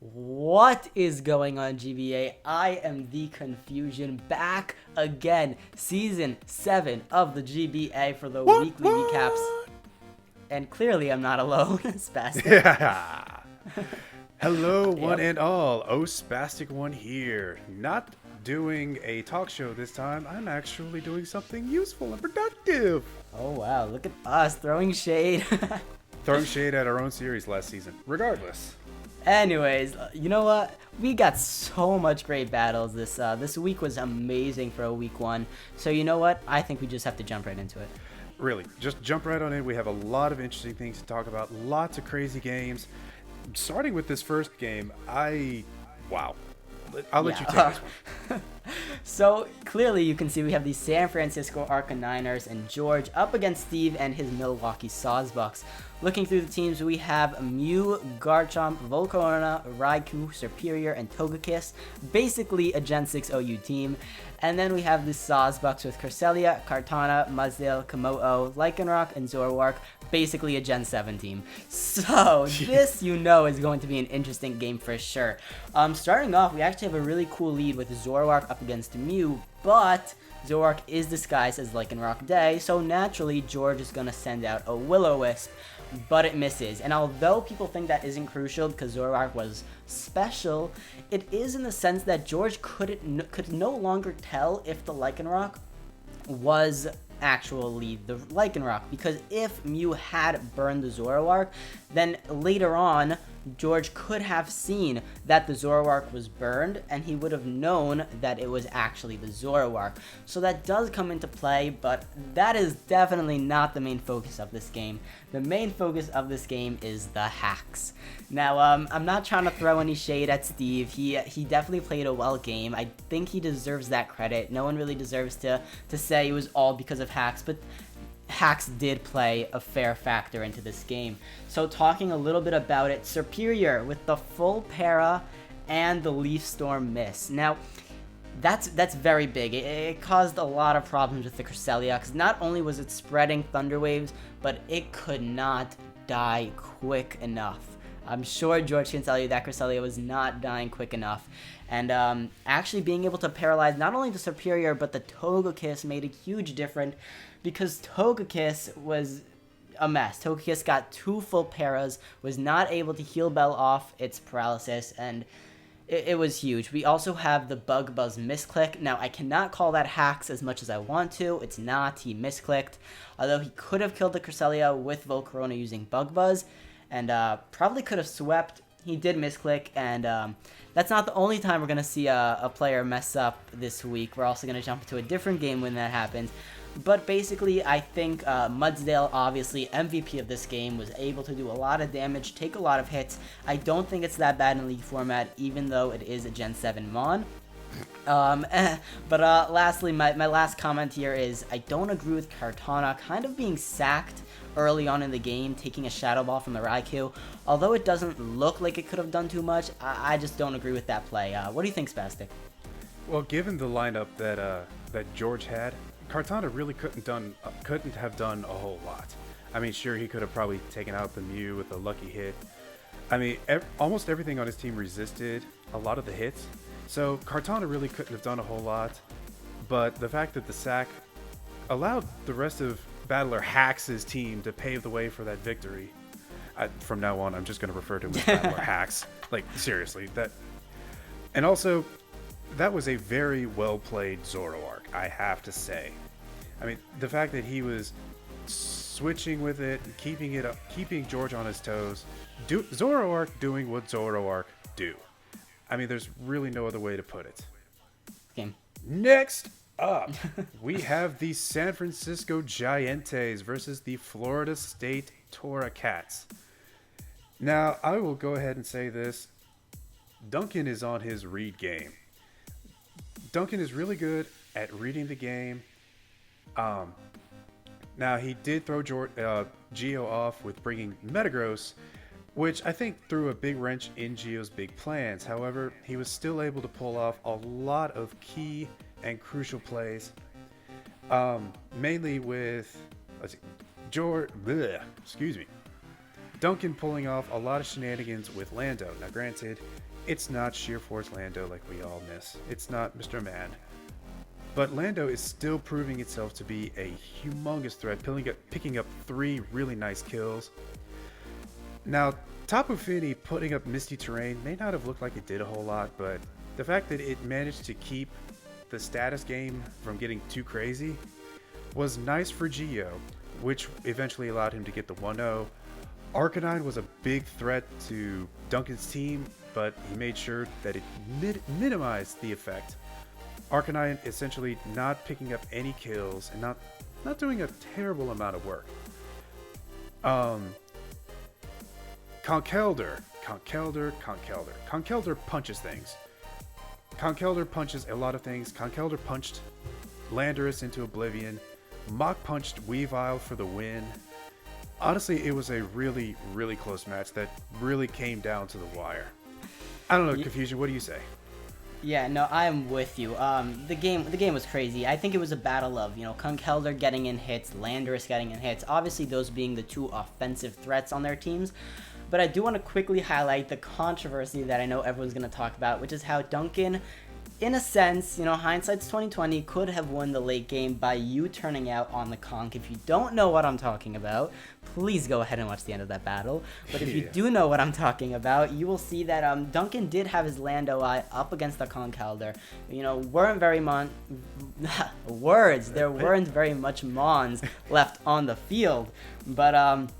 What is going on, GBA? I am the Confusion, back again. Season 7 of the GBA for the weekly recaps. And clearly I'm not alone, Spastic. Yeah. Hello, one Yep. and all. Oh, Spastic One here. Not doing a talk show this time. I'm actually doing something useful and productive. Oh wow, look at us throwing shade. Throwing shade at our own series last season. Regardless. Anyways, you know what? We got so much great battles. This week was amazing for a week 1. So you know what? I think we just have to jump right into it. Really, just jump right on in. We have a lot of interesting things to talk about. Lots of crazy games. Starting with this first game, wow. I'll let you take this one. So clearly you can see we have the San Francisco Arcaniners and George up against Steve and his Milwaukee Sawsbucks. Looking through the teams, we have Mew, Garchomp, Volcarona, Raikou, Superior, and Togekiss. Basically a Gen 6 OU team. And then we have the Sawsbucks with Cresselia, Kartana, Muzdale, Komodo, Lycanroc, and Zoroark. Basically a Gen 7 team. So this, you know, is going to be an interesting game for sure. Starting off, we actually have a really cool lead with Zoroark up against Mew, but Zoroark is disguised as Lycanroc Day, so naturally George is going to send out a Will-O-Wisp, but it misses. And although people think that isn't crucial because Zoroark was special, it is in the sense that George could no longer tell if the Lycanroc was actually the Lycanroc, because if Mew had burned the Zoroark, then later on George could have seen that the Zoroark was burned and he would have known that it was actually the Zoroark. So that does come into play, but that is definitely not the main focus of this game. The main focus of this game is the hacks. Now, I'm not trying to throw any shade at Steve. He definitely played a well game. I think he deserves that credit. No one really deserves to say it was all because of hacks, but hacks did play a fair factor into this game. So talking a little bit about it, Superior with the full para and the Leaf Storm miss. Now, that's very big. It caused a lot of problems with the Cresselia, because not only was it spreading Thunder Waves, but it could not die quick enough. I'm sure George can tell you that Cresselia was not dying quick enough. And actually being able to paralyze not only the Superior, but the Togekiss made a huge difference, because Togekiss was a mess. Togekiss got 2 full paras, was not able to heal Bell off its paralysis, and it was huge. We also have the Bug Buzz misclick. Now, I cannot call that hacks as much as I want to. It's not. He misclicked. Although he could have killed the Cresselia with Volcarona using Bug Buzz, and probably could have swept. He did misclick, and that's not the only time we're going to see a player mess up this week. We're also going to jump into a different game when that happens. But basically, I think Mudsdale, obviously MVP of this game, was able to do a lot of damage, take a lot of hits. I don't think it's that bad in League format, even though it is a Gen 7 Mon. Lastly, my last comment here is I don't agree with Kartana kind of being sacked early on in the game, taking a Shadow Ball from the Raikou. Although it doesn't look like it could have done too much, I just don't agree with that play. What do you think, Spastic? Well, given the lineup that George had, Kartana really couldn't have done a whole lot. I mean, sure, he could have probably taken out the Mew with a lucky hit. I mean, almost everything on his team resisted a lot of the hits, so Kartana really couldn't have done a whole lot. But the fact that the sack allowed the rest of Battler Hacks' team to pave the way for that victory. From now on, I'm just going to refer to him as Battler Hacks. Like, seriously, and also, that was a very well-played Zoroark, I have to say. I mean, the fact that he was switching with it, keeping George on his toes, Zoroark doing what Zoroark do. I mean, there's really no other way to put it. Game. Next up, we have the San Francisco Giants versus the Florida State Torracats. Now, I will go ahead and say this. Duncan is on his read game. Duncan is really good at reading the game. Now, he did throw Geo off with bringing Metagross, which I think threw a big wrench in Geo's big plans. However, he was still able to pull off a lot of key and crucial plays, mainly with Duncan pulling off a lot of shenanigans with Lando. Now, granted, it's not sheer force Lando like we all miss. It's not Mr. Man. But Lando is still proving itself to be a humongous threat, picking up 3 really nice kills. Now, Tapu Fini putting up Misty Terrain may not have looked like it did a whole lot, but the fact that it managed to keep the status game from getting too crazy was nice for Gio, which eventually allowed him to get the 1-0. Arcanine was a big threat to Duncan's team, but he made sure that it minimized the effect. Arcanine essentially not picking up any kills and not doing a terrible amount of work. Conkeldurr punches things. Conkeldurr punches a lot of things. Conkeldurr punched Landorus into oblivion. Mach punched Weavile for the win. Honestly, it was a really, really close match that really came down to the wire. I don't know, Confusion, what do you say? Yeah, no, I'm with you. The game was crazy. I think it was a battle of, Conkeldurr getting in hits, Landorus getting in hits. Obviously, those being the 2 offensive threats on their teams. But I do want to quickly highlight the controversy that I know everyone's going to talk about, which is how Duncan, in a sense, hindsight's 2020, could have won the late game by you turning out on the conch. If you don't know what I'm talking about, please go ahead and watch the end of that battle. But if you do know what I'm talking about, you will see that Duncan did have his Lando Eye up against the Conkeldurr. Weren't very there weren't very much Mons left on the field. But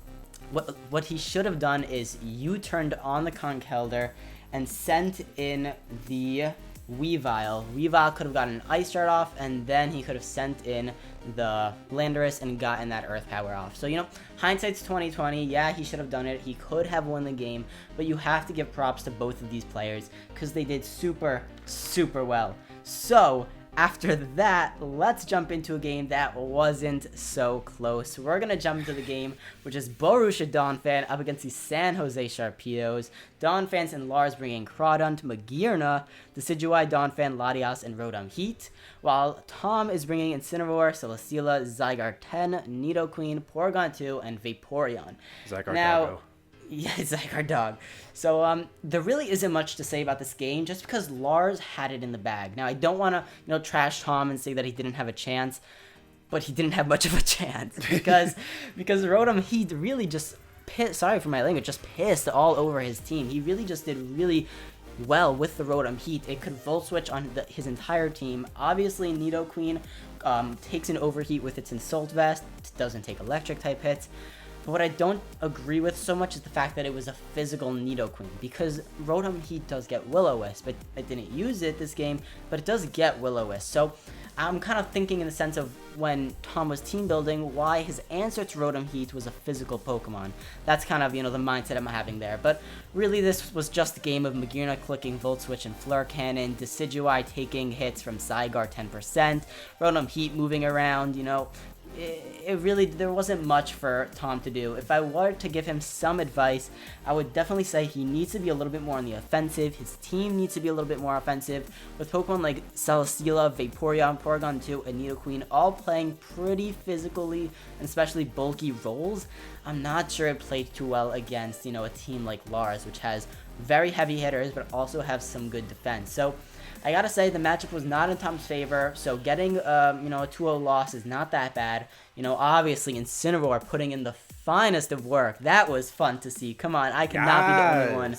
what he should have done is you turned on the Conkeldurr and sent in the Weavile. Weavile could have gotten an Ice Shard off, and then he could have sent in the Landorus and gotten that Earth Power off. So, hindsight's 2020. Yeah, he should have done it. He could have won the game, but you have to give props to both of these players because they did super, super well. So, after that, let's jump into a game that wasn't so close. We're going to jump into the game, which is Borussia Donphan up against the San Jose Sharpedos. Donphans and Lars bringing Crawdont, Magirna, Decidueye, Donphan, Latias, and Rotom Heat, while Tom is bringing Incineroar, Celesteela, Zygarde, Nidoqueen, Porygon 2, and Vaporeon. Zygarde Doggo. Yeah, it's like our dog. So there really isn't much to say about this game just because Lars had it in the bag. Now, I don't want to trash Tom and say that he didn't have a chance, but he didn't have much of a chance because Rotom Heat really just sorry for my language, just pissed all over his team. He really just did really well with the Rotom Heat. It could Volt Switch on his entire team. Obviously, Nidoqueen takes an Overheat with its Insult Vest. It doesn't take Electric type hits. But what I don't agree with so much is the fact that it was a physical Nidoqueen, because Rotom Heat does get Will-O-Wisp, but I didn't use it this game, but it does get Will-O-Wisp. So I'm kind of thinking in the sense of when Tom was team building, why his answer to Rotom Heat was a physical Pokemon. That's kind of, the mindset I'm having there. But really, this was just a game of Magirna clicking Volt Switch and Fleur Cannon, Decidueye taking hits from Zygarde 10%, Rotom Heat moving around, it really, there wasn't much for Tom to do. If I were to give him some advice, I would definitely say he needs to be a little bit more on the offensive. His team needs to be a little bit more offensive. With Pokemon like Celesteela, Vaporeon, Porygon 2, and Nidoqueen all playing pretty physically and especially bulky roles, I'm not sure it played too well against, a team like Lars, which has very heavy hitters but also have some good defense. So I gotta say, the matchup was not in Tom's favor, so getting, a 2-0 loss is not that bad. Obviously, Incineroar putting in the finest of work. That was fun to see. Come on, I cannot be the only one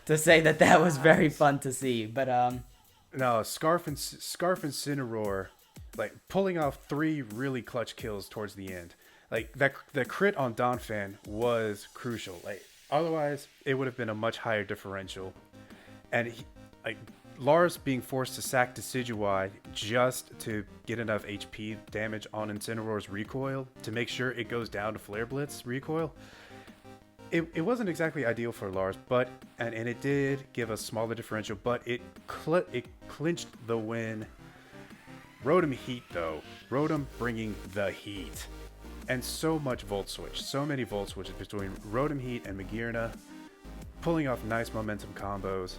to say that was very fun to see. But, No, Scarf Incineroar, pulling off 3 really clutch kills towards the end. The crit on Donphan was crucial. Otherwise, it would have been a much higher differential. And, Lars being forced to sack Decidueye just to get enough HP damage on Incineroar's recoil to make sure it goes down to Flare Blitz recoil. It wasn't exactly ideal for Lars, but and it did give a smaller differential, but it clinched the win. Rotom Heat though, Rotom bringing the heat, and so much Volt Switch, so many Volt Switches between Rotom Heat and Magirna, pulling off nice momentum combos,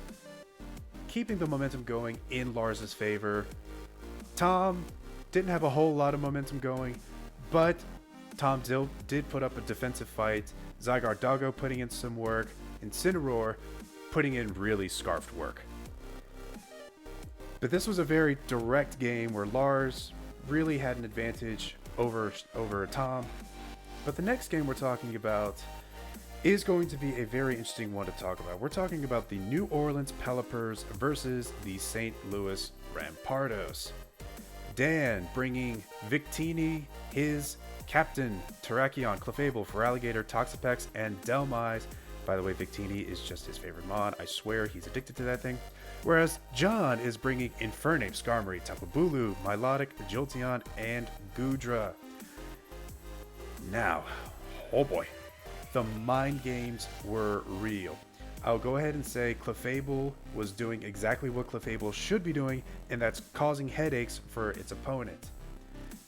keeping the momentum going in Lars's favor. Tom didn't have a whole lot of momentum going, but Tom did put up a defensive fight. Zygarde Doggo putting in some work. Incineroar putting in really scarfed work. But this was a very direct game where Lars really had an advantage over Tom. But the next game we're talking about is going to be a very interesting one to talk about. We're talking about the New Orleans Pelippers versus the St. Louis Rampardos. Dan bringing Victini, his captain, Terrakion, Clefable, Feraligatr, Toxapex, and Delmise. By the way, Victini is just his favorite mon. I swear he's addicted to that thing. Whereas John is bringing Infernape, Skarmory, Tapu Bulu, Milotic, Jolteon, and Goodra. Now, oh boy, the mind games were real. I'll go ahead and say Clefable was doing exactly what Clefable should be doing, and that's causing headaches for its opponent.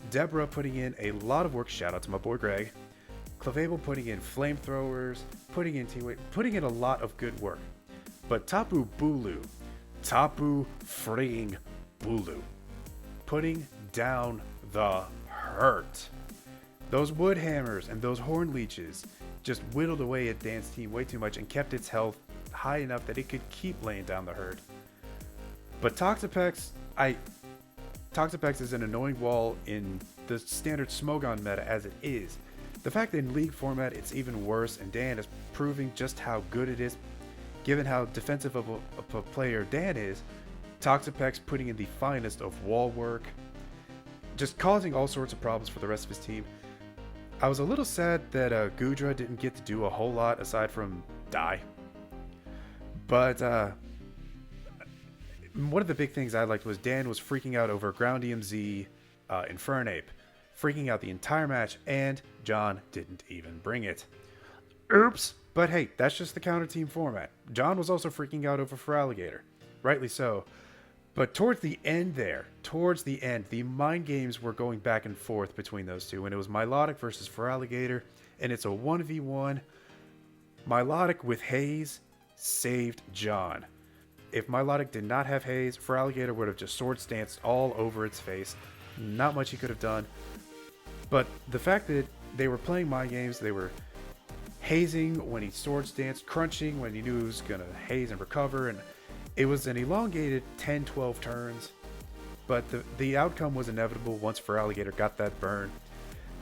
Deborah putting in a lot of work, shout out to my boy Greg. Clefable putting in flamethrowers, putting in T-Wave, putting in a lot of good work. But Tapu freaking Bulu, putting down the hurt. Those wood hammers and those horn leeches just whittled away at Dan's team way too much and kept its health high enough that it could keep laying down the hurt. But Toxapex is an annoying wall in the standard Smogon meta as it is. The fact that in League format it's even worse, and Dan is proving just how good it is, given how defensive of a player Dan is. Toxapex putting in the finest of wall work, just causing all sorts of problems for the rest of his team. I was a little sad that Goodra didn't get to do a whole lot aside from die. But one of the big things I liked was Dan was freaking out over Ground EMZ, Infernape, freaking out the entire match, and John didn't even bring it. Oops! But hey, that's just the counter team format. John was also freaking out over Feraligatr. Rightly so. But towards the end, the mind games were going back and forth between those two. And it was Milotic versus Feraligatr, and it's a 1v1. Milotic with Haze saved John. If Milotic did not have Haze, Feraligatr would have just sword stanced all over its face. Not much he could have done. But the fact that they were playing mind games, they were hazing when he sword stanced, crunching when he knew he was going to haze and recover, and it was an elongated 10-12 turns, but the outcome was inevitable once Feraligatr got that burn.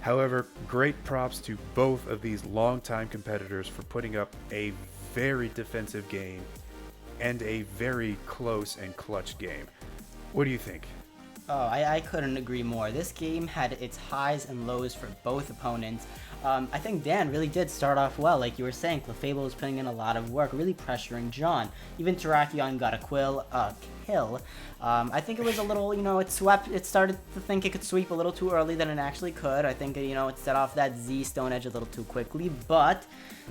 However, great props to both of these longtime competitors for putting up a very defensive game and a very close and clutch game. What do you think? Oh, I couldn't agree more. This game had its highs and lows for both opponents. I think Dan really did start off well. Like you were saying, Clefable was putting in a lot of work, really pressuring John. Even Terrakion got a kill. I think it was a little, it started to think it could sweep a little too early than it actually could. I think, it set off that Z Stone Edge a little too quickly, but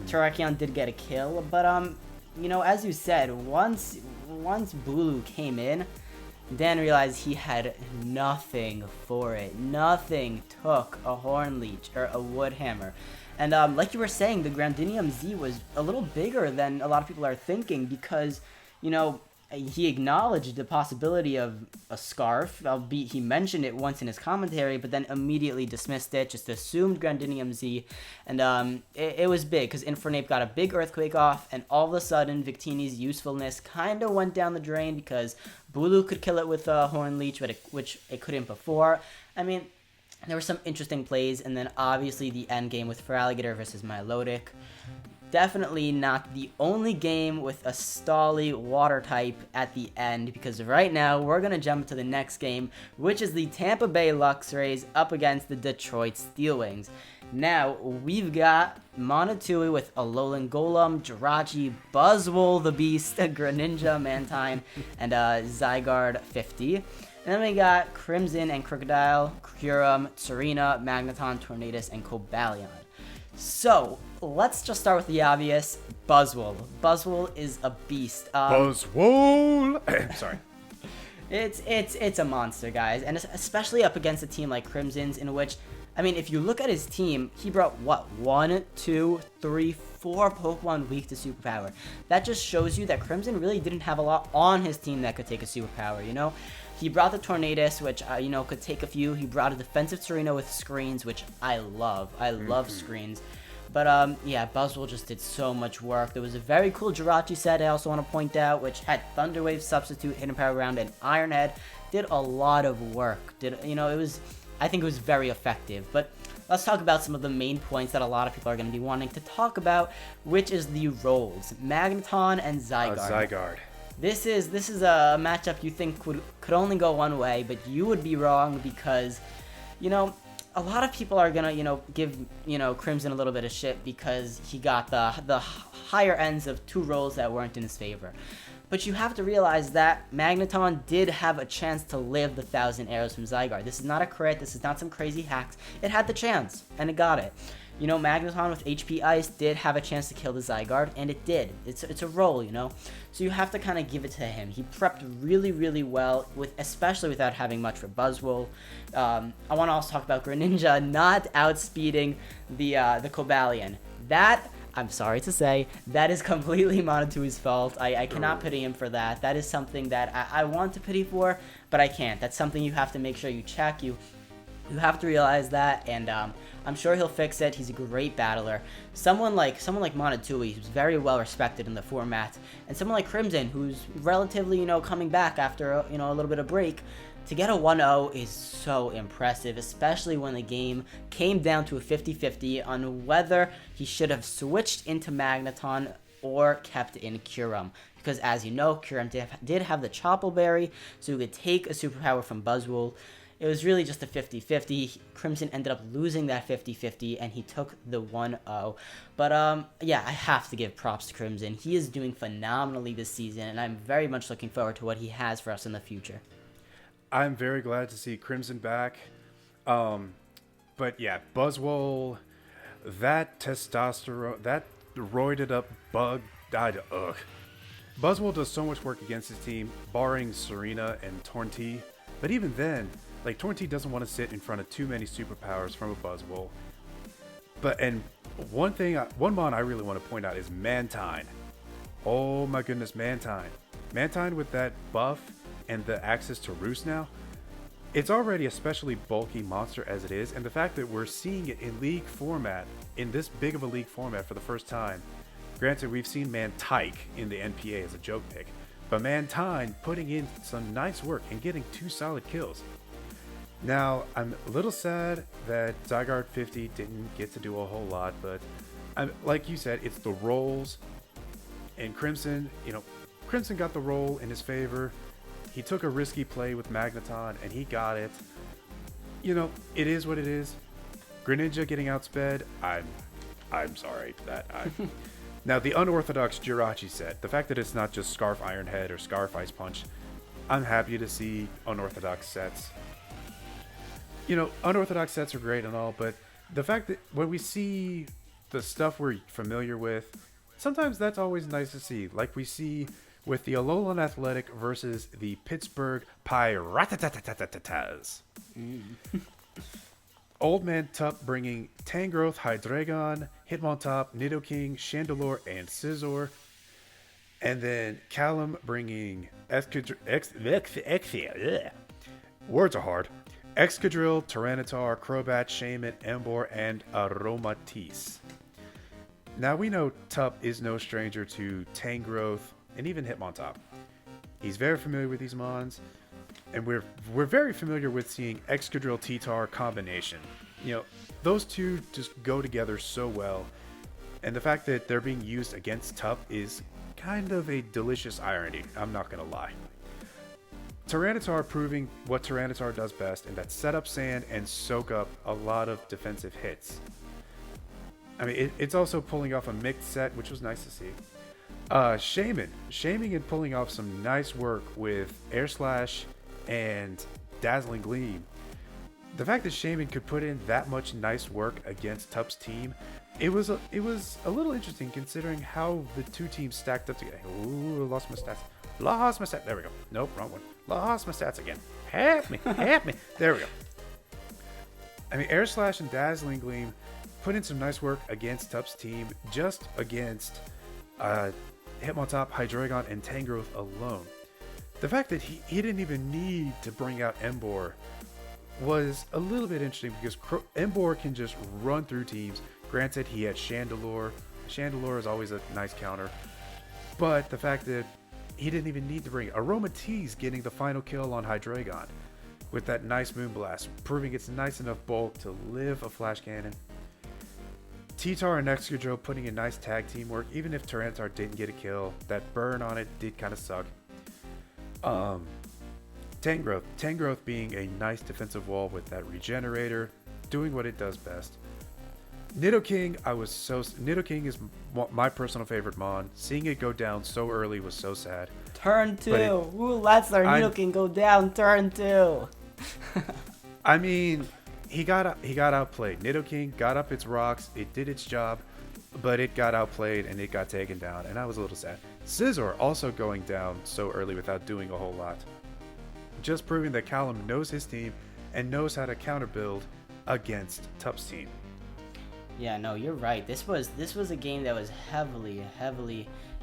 Terrakion did get a kill. But, as you said, once Bulu came in, Dan realized he had nothing for it. Nothing took a Horn Leech or a Wood Hammer. And like you were saying, the Grandinium Z was a little bigger than a lot of people are thinking because, he acknowledged the possibility of a Scarf, albeit he mentioned it once in his commentary, but then immediately dismissed it, just assumed Grandinium Z, and it was big, because Infernape got a big Earthquake off, and all of a sudden, Victini's usefulness kind of went down the drain, because Bulu could kill it with a Horn Leech, which it couldn't before. I mean, there were some interesting plays, and then obviously the end game with Feraligatr versus Milotic. Definitely not the only game with a stally water type at the end, because right now we're going to jump to the next game, which is the Tampa Bay Luxrays up against the Detroit Steelwings. Now, we've got Monotui with Alolan Golem, Jirachi, Buzzwole the Beast, Greninja, Mantine, and Zygarde 50. And then we got Crimson and Crocodile, Kyurem, Serena, Magneton, Tornadus, and Cobalion. So, let's just start with the obvious, Buzzwole. Buzzwole is a beast. Buzzwole! Sorry. It's a monster, guys, and especially up against a team like Crimson's, in which, if you look at his team, he brought, 1, 2, 3, 4 Pokemon weak to Superpower. That just shows you that Crimson really didn't have a lot on his team that could take a Superpower, He brought the Tornadus, which, could take a few. He brought a defensive Torino with screens, which I love. I love screens. But, Buzzwole just did so much work. There was a very cool Jirachi set I also want to point out, which had Thunderwave Substitute, Hidden Power Ground, and Ironhead. Did a lot of work. I think it was very effective. But let's talk about some of the main points that a lot of people are going to be wanting to talk about, which is the roles. Magneton and Zygarde. Zygarde. This is a matchup you think could only go one way, but you would be wrong because, a lot of people are gonna, give, Crimson a little bit of shit because he got the higher ends of two rolls that weren't in his favor. But you have to realize that Magneton did have a chance to live the 1,000 arrows from Zygarde. This is not a crit, this is not some crazy hacks. It had the chance, and it got it. Magneton with HP Ice did have a chance to kill the Zygarde, and it did. It's a roll, So you have to kind of give it to him. He prepped really, really well, especially without having much for Buzzwole. I want to also talk about Greninja not outspeeding the Cobalion. That, I'm sorry to say, that is completely Monatui's fault. I cannot pity him for that. That is something that I want to pity for, but I can't. That's something you have to make sure you check. You have to realize that, and I'm sure he'll fix it. He's a great battler. Someone like Monatui, who's very well respected in the format, and someone like Crimson, who's relatively, coming back after, a little bit of break. To get a 1-0 is so impressive, especially when the game came down to a 50-50 on whether he should have switched into Magneton or kept in Kyurem. Because as you know, Kyurem did have the Chople Berry, so he could take a superpower from Buzzwole. It was really just a 50-50. Crimson ended up losing that 50-50, and he took the 1-0. But, I have to give props to Crimson. He is doing phenomenally this season, and I'm very much looking forward to what he has for us in the future. I'm very glad to see Crimson back. But, yeah, Buzzwole, that testosterone, that roided up bug died. Ugh. Buzzwole does so much work against his team, barring Serena and Tornti. But even then, Tornti doesn't want to sit in front of too many superpowers from a Buzzwole. And one mon I really want to point out is Mantine. Oh my goodness, Mantine. Mantine with that buff and the access to Roost now, it's already a especially bulky monster as it is, and the fact that we're seeing it in league format, in this big of a league format for the first time. Granted, we've seen Mantike in the NPA as a joke pick, but Mantine putting in some nice work and getting 2 solid kills. Now, I'm a little sad that Zygarde 50 didn't get to do a whole lot, but like you said, it's the rolls. And Crimson, Crimson got the roll in his favor. He took a risky play with Magneton, and he got it. It is what it is. Greninja getting outsped, I'm sorry that I... Now, the unorthodox Jirachi set, the fact that it's not just Scarf Ironhead or Scarf Ice Punch, I'm happy to see unorthodox sets. Unorthodox sets are great and all, but the fact that when we see the stuff we're familiar with, sometimes that's always nice to see. Like we see with the Alolan Athletic versus the Pittsburgh Pirates. Old Man Tup bringing Tangrowth, Hydreigon, Hitmontop, Nidoking, Chandelure, and Scizor. And then Callum bringing words are hard. Excadrill, Tyranitar, Crobat, Shaman, Emboar, and Aromatisse. Now we know Tup is no stranger to Tangrowth and even Hitmontop. He's very familiar with these mons, and we're very familiar with seeing Excadrill T-Tar combination. Those two just go together so well, and the fact that they're being used against Tup is kind of a delicious irony, I'm not gonna lie. Tyranitar proving what Tyranitar does best, and that's set up sand and soak up a lot of defensive hits. I mean, it's also pulling off a mixed set, which was nice to see. Shaman and pulling off some nice work with Air Slash and Dazzling Gleam. The fact that Shaman could put in that much nice work against Tup's team, it was a little interesting considering how the two teams stacked up together. Ooh, lost my stats. There we go. Nope, wrong one. Lost my stats again. Help me. There we go. I mean, Air Slash and Dazzling Gleam put in some nice work against Tup's team, just against Hitmontop, Hydreigon, and Tangrowth alone. The fact that he didn't even need to bring out Embor was a little bit interesting because Embor can just run through teams. Granted, he had Chandelure. Chandelure is always a nice counter. But the fact that he didn't even need to bring Aromatisse getting the final kill on Hydreigon with that nice Moonblast, proving it's nice enough bulk to live a Flash Cannon. T-Tar and Excadrill putting in nice tag team work, even if Tyranitar didn't get a kill. That burn on it did kind of suck. Tangrowth being a nice defensive wall with that regenerator, doing what it does best. Nidoking, Nidoking is my personal favorite Mon. Seeing it go down so early was so sad. Turn 2. Ooh, let's our Nidoking go down. Turn 2. I mean, he got outplayed. Nidoking got up its rocks. It did its job, but it got outplayed and it got taken down, and I was a little sad. Scizor also going down so early without doing a whole lot. Just proving that Callum knows his team and knows how to counter build against Tup's team. Yeah, no, you're right. This was a game that was heavily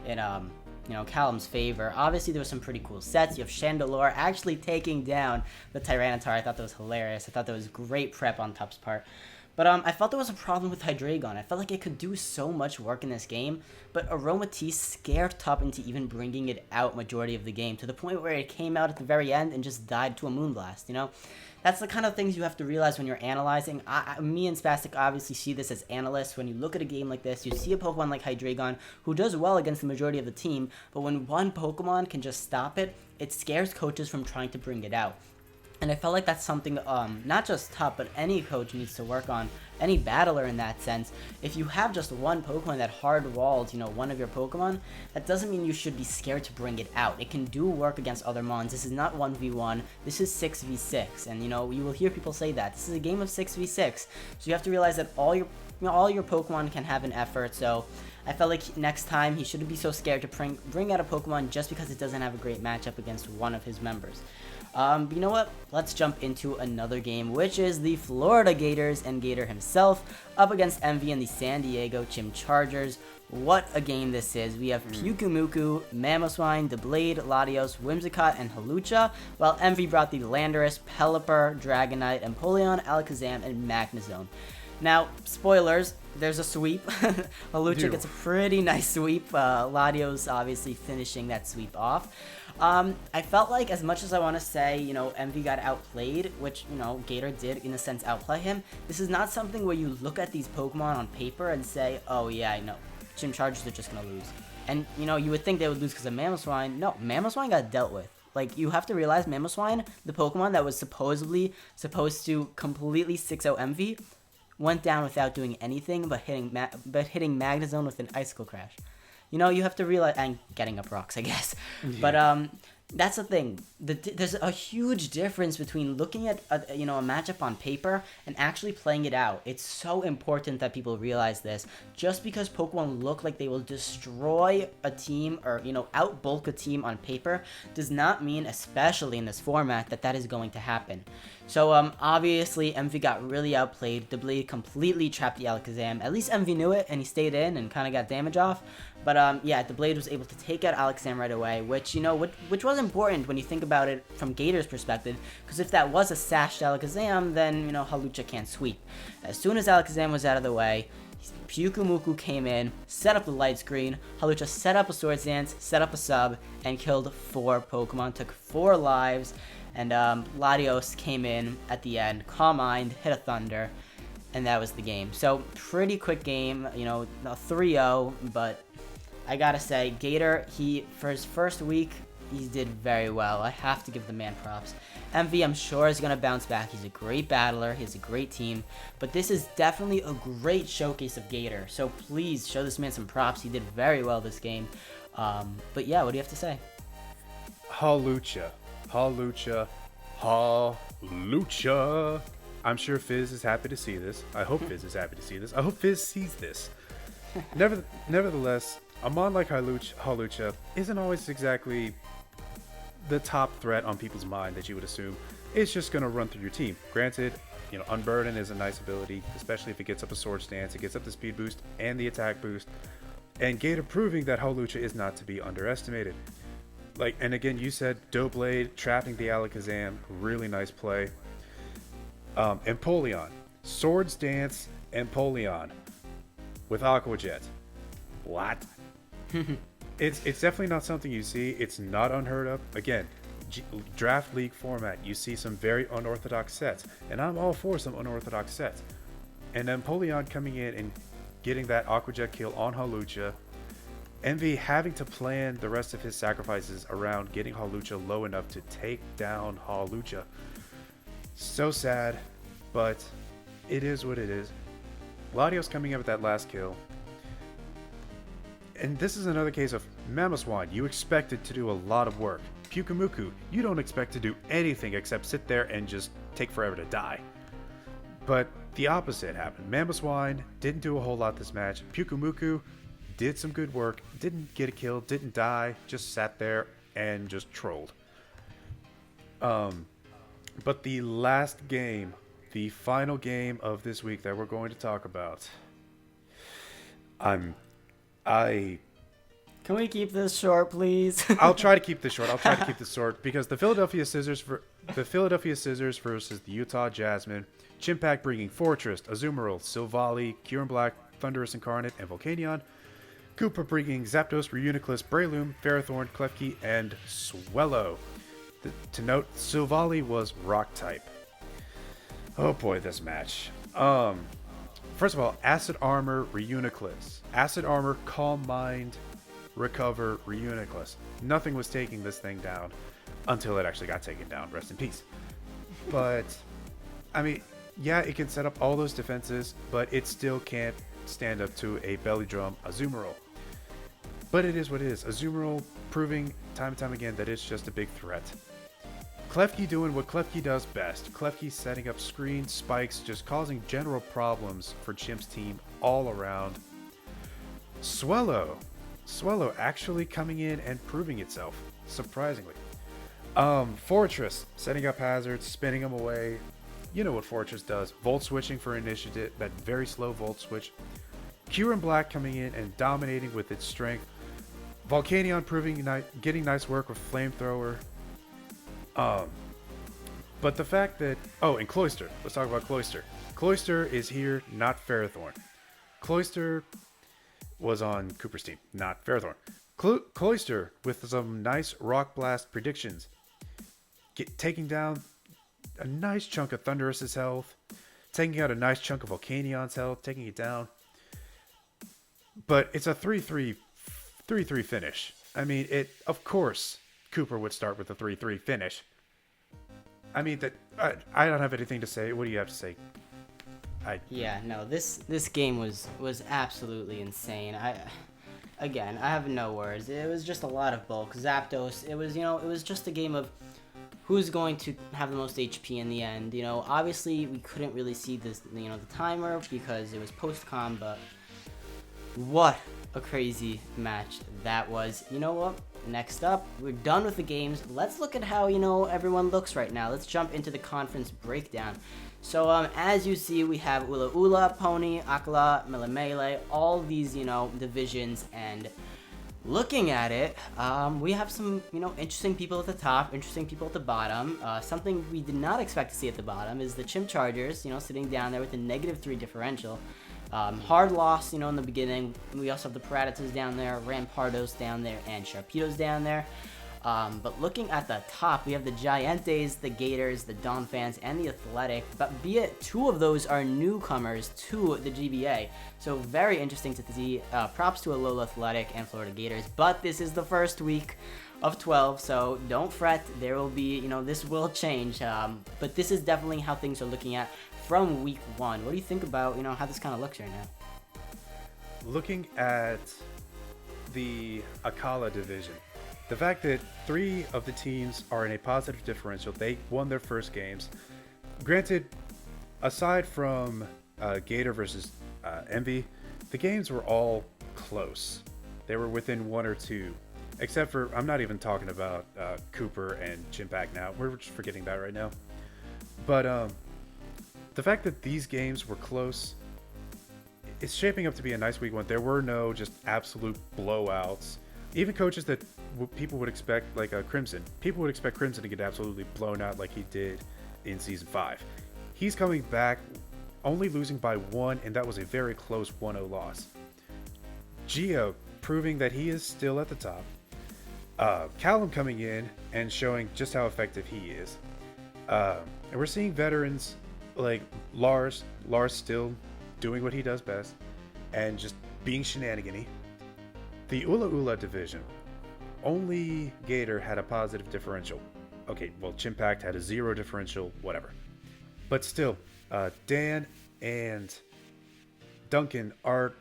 in Callum's favor. Obviously, there was some pretty cool sets. You have Chandelure actually taking down the Tyranitar. I thought that was hilarious. I thought that was great prep on Tup's part. But I felt there was a problem with Hydreigon. I felt like it could do so much work in this game, but Aromatisse scared Tup into even bringing it out majority of the game, to the point where it came out at the very end and just died to a Moonblast, you know? That's the kind of things you have to realize when you're analyzing. Me and Spastic obviously see this as analysts. When you look at a game like this, you see a Pokemon like Hydreigon, who does well against the majority of the team, but when one Pokemon can just stop it, it scares coaches from trying to bring it out. And I felt like that's something not just Tup, but any coach needs to work on, any battler in that sense. If you have just one Pokemon that hard walls, one of your Pokemon, that doesn't mean you should be scared to bring it out. It can do work against other Mons. This is not 1v1, this is 6v6, and you will hear people say that. This is a game of 6v6, so you have to realize that all your Pokemon can have an effort, so I felt like next time he shouldn't be so scared to bring out a Pokemon just because it doesn't have a great matchup against one of his members. But you know what? Let's jump into another game, which is the Florida Gators and Gator himself up against Envy and the San Diego Chimchargers. What a game this is. We have Pyukumuku, Mamoswine, Deblade, Latios, Whimsicott, and Hawlucha, while Envy brought the Landorus, Pelipper, Dragonite, Empoleon, Alakazam, and Magnezone. Now, spoilers, there's a sweep. Hawlucha gets a pretty nice sweep. Latios obviously finishing that sweep off. I felt like, as much as I want to say, Envy got outplayed, which, Gator did, in a sense, outplay him, this is not something where you look at these Pokemon on paper and say, oh yeah, I know, Chimchargers are just going to lose. And, you would think they would lose because of Mamoswine. No, Mamoswine got dealt with. Like, you have to realize Mamoswine, the Pokemon that was supposed to completely 6-0 Envy, went down without doing anything but hitting Magnezone with an Icicle Crash. You have to realize, and getting up rocks, I guess. Yeah. But that's the thing. There's a huge difference between looking at a matchup on paper and actually playing it out. It's so important that people realize this. Just because Pokemon look like they will destroy a team or outbulk a team on paper does not mean, especially in this format, that is going to happen. So obviously Envy got really outplayed. Deblade completely trapped the Alakazam. At least Envy knew it and he stayed in and kind of got damage off. But Deblade was able to take out Alakazam right away, which was important when you think about it from Gator's perspective, because if that was a sashed Alakazam, then Hawlucha can't sweep. As soon as Alakazam was out of the way, Pyukumuku came in, set up the light screen, Hawlucha set up a Swords Dance, set up a sub, and killed 4 Pokemon, took 4 lives, and Latios came in at the end, Calm Mind, hit a Thunder, and that was the game. So, pretty quick game, 3-0, but I gotta say, Gator, for his first week, he did very well. I have to give the man props. Envy, I'm sure, is going to bounce back. He's a great battler. He has a great team. But this is definitely a great showcase of Gator. So please show this man some props. He did very well this game. But yeah, what do you have to say? Hawlucha. I'm sure Fizz is happy to see this. I hope Fizz is happy to see this. I hope Fizz sees this. Nevertheless, a Mon like Hawlucha isn't always exactly the top threat on people's mind that you would assume. It's just going to run through your team. Granted, Unburden is a nice ability, especially if it gets up a Sword Stance. It gets up the speed boost and the attack boost. And Gator proving that Hawlucha is not to be underestimated. Like, and again, you said Doughblade trapping the Alakazam, really nice play. Empoleon, Swords Dance Empoleon with Aqua Jet. What? It's definitely not something you see. It's not unheard of. Again, draft league format, you see some very unorthodox sets, and I'm all for some unorthodox sets. And Empoleon coming in and getting that Aqua Jet kill on Hawlucha. Envy having to plan the rest of his sacrifices around getting Hawlucha low enough to take down Hawlucha. So sad, but it is what it is. Latios coming in with that last kill. And this is another case of Mamoswine. You expected to do a lot of work. Pyukumuku, you don't expect to do anything except sit there and just take forever to die. But the opposite happened. Mamoswine didn't do a whole lot this match. Pyukumuku did some good work, didn't get a kill, didn't die, just sat there and just trolled. But the last game, the final game of this week that we're going to talk about, Can we keep this short, please? I'll try to keep this short because the Philadelphia Scissors versus the Utah Jasmine. Chimpact bringing Fortress, Azumarill, Silvally, Kyurem Black, Thunderous Incarnate, and Volcanion. Cooper bringing Zapdos, Reuniclus, Breloom, Ferrothorn, Klefki, and Swellow. To note, Silvally was Rock type. Oh boy, this match. First of all, Acid Armor, Reuniclus. Acid Armor, Calm Mind, Recover, Reuniclus. Nothing was taking this thing down until it actually got taken down. Rest in peace. But, I mean, yeah, it can set up all those defenses, but it still can't stand up to a Belly Drum Azumarill. But it is what it is. Azumarill proving time and time again that it's just a big threat. Klefki doing what Klefki does best. Klefki setting up screens, spikes, just causing general problems for Chimp's team all around. Swellow actually coming in and proving itself, surprisingly. Fortress setting up hazards, spinning them away. You know what Fortress does. Volt switching for initiative, that very slow volt switch. Kyurem Black coming in and dominating with its strength. Volcanion getting nice work with Flamethrower. But the fact that... Oh, and Cloyster. Let's talk about Cloyster. Cloyster is here, not Ferrothorn. Cloyster was on Cooper's team, not Ferrothorn. Cloyster with some nice Rock Blast predictions. Taking down a nice chunk of Thunderous's health. Taking out a nice chunk of Volcanion's health. Taking it down. But it's a 3-3 finish. I mean, of course, Cooper would start with a 3-3 finish. I mean, I don't have anything to say. What do you have to say? Yeah, no, this game was absolutely insane. I have no words. It was just a lot of bulk. Zapdos, it was just a game of who's going to have the most HP in the end. Obviously we couldn't really see this, the timer because it was post-com, but what a crazy match that was. You know what? Next up, we're done with the games. Let's look at how, everyone looks right now. Let's jump into the conference breakdown. So, as you see, we have Ula Ula, Pony, Akala, Melemele, all these, divisions, and looking at it, we have some, interesting people at the top, interesting people at the bottom. Something we did not expect to see at the bottom is the Chimp Chargers, sitting down there with a -3 differential. Hard loss, in the beginning. We also have the Predators down there, Rampardos down there, and Sharpedos down there. But looking at the top, we have the Giantes, the Gators, the Donphans, and the Athletic. But be it, 2 of those are newcomers to the GBA. So very interesting to see. Props to Alola Athletic and Florida Gators. But this is the first week of 12, so don't fret. There will be, this will change. But this is definitely how things are looking at from week 1. What do you think about, how this kind of looks right now? Looking at the Akala division, the fact that 3 of the teams are in a positive differential, they won their first games. Granted, aside from Gator versus Envy, the games were all close. They were within 1 or 2. Except for, I'm not even talking about Cooper and Chimpact now. We're just forgetting that right now. But the fact that these games were close, it's shaping up to be a nice week 1. There were no just absolute blowouts Even coaches that people would expect, like Crimson, people would expect Crimson to get absolutely blown out like he did in Season 5. He's coming back only losing by 1, and that was a very close 1-0 loss. Gio proving that he is still at the top. Callum coming in and showing just how effective he is. And we're seeing veterans like Lars still doing what he does best and just being shenanigan-y. The Ula Ula division, only Gator had a positive differential. Okay, well, Chimpact had a 0 differential, whatever. But still, Dan and Duncan aren't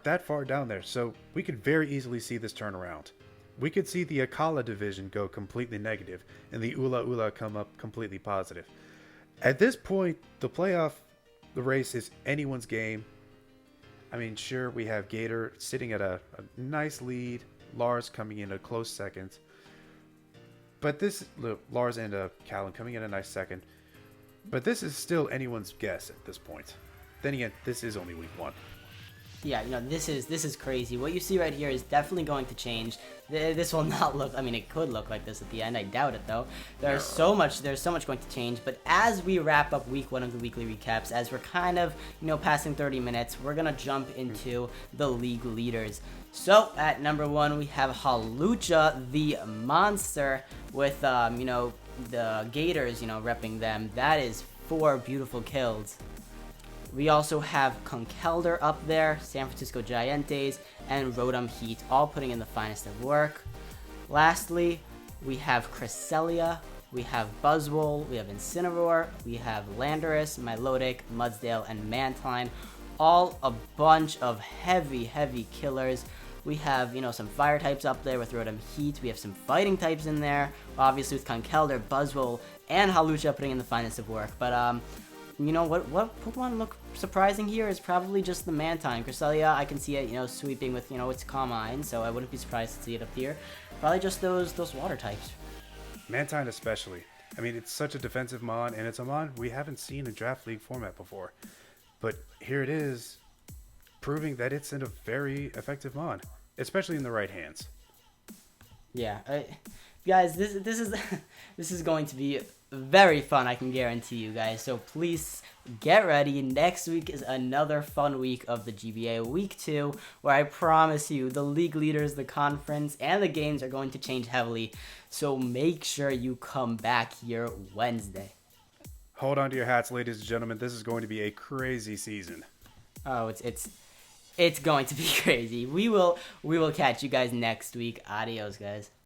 that far down there, so we could very easily see this turn around. We could see the Akala division go completely negative and the Ula Ula come up completely positive. At this point, the race is anyone's game. I mean, sure, we have Gator sitting at a nice lead, Lars coming in a close second. But Lars and Callum coming in a nice second. But this is still anyone's guess at this point. Then again, this is only week 1. Yeah, this is crazy. What you see right here is definitely going to change. This will not look, I mean, it could look like this at the end. I doubt it, though. There's so much going to change. But as we wrap up week 1 of the weekly recaps, as we're kind of, passing 30 minutes, we're going to jump into the league leaders. So at number 1, we have Halucha, the monster, with, the Gators, repping them. That is 4 beautiful kills. We also have Conkelder up there, San Francisco Giants, and Rodham Heat, all putting in the finest of work. Lastly, we have Cresselia, we have Buzzwole, we have Incineroar, we have Landorus, Milotic, Mudsdale, and Mantine. All a bunch of heavy killers. We have, some fire types up there with Rodham Heat. We have some fighting types in there, obviously with Conkelder, Buzzwole, and Halucha putting in the finest of work. But, what Pokemon look surprising here is probably just the Mantine. Cresselia, I can see it, sweeping with, its Calm Mind, so I wouldn't be surprised to see it up here. Probably just those water types. Mantine especially. I mean, it's such a defensive Mon, and it's a Mon we haven't seen in Draft League format before. But here it is, proving that it's in a very effective Mon, especially in the right hands. Yeah, guys, this is going to be very fun, I can guarantee you guys. So please get ready. Next week is another fun week of the GBA, week 2, where I promise you the league leaders, the conference, and the games are going to change heavily. So make sure you come back here Wednesday. Hold on to your hats, ladies and gentlemen. This is going to be a crazy season. Oh, it's going to be crazy. We will catch you guys next week. Adios, guys.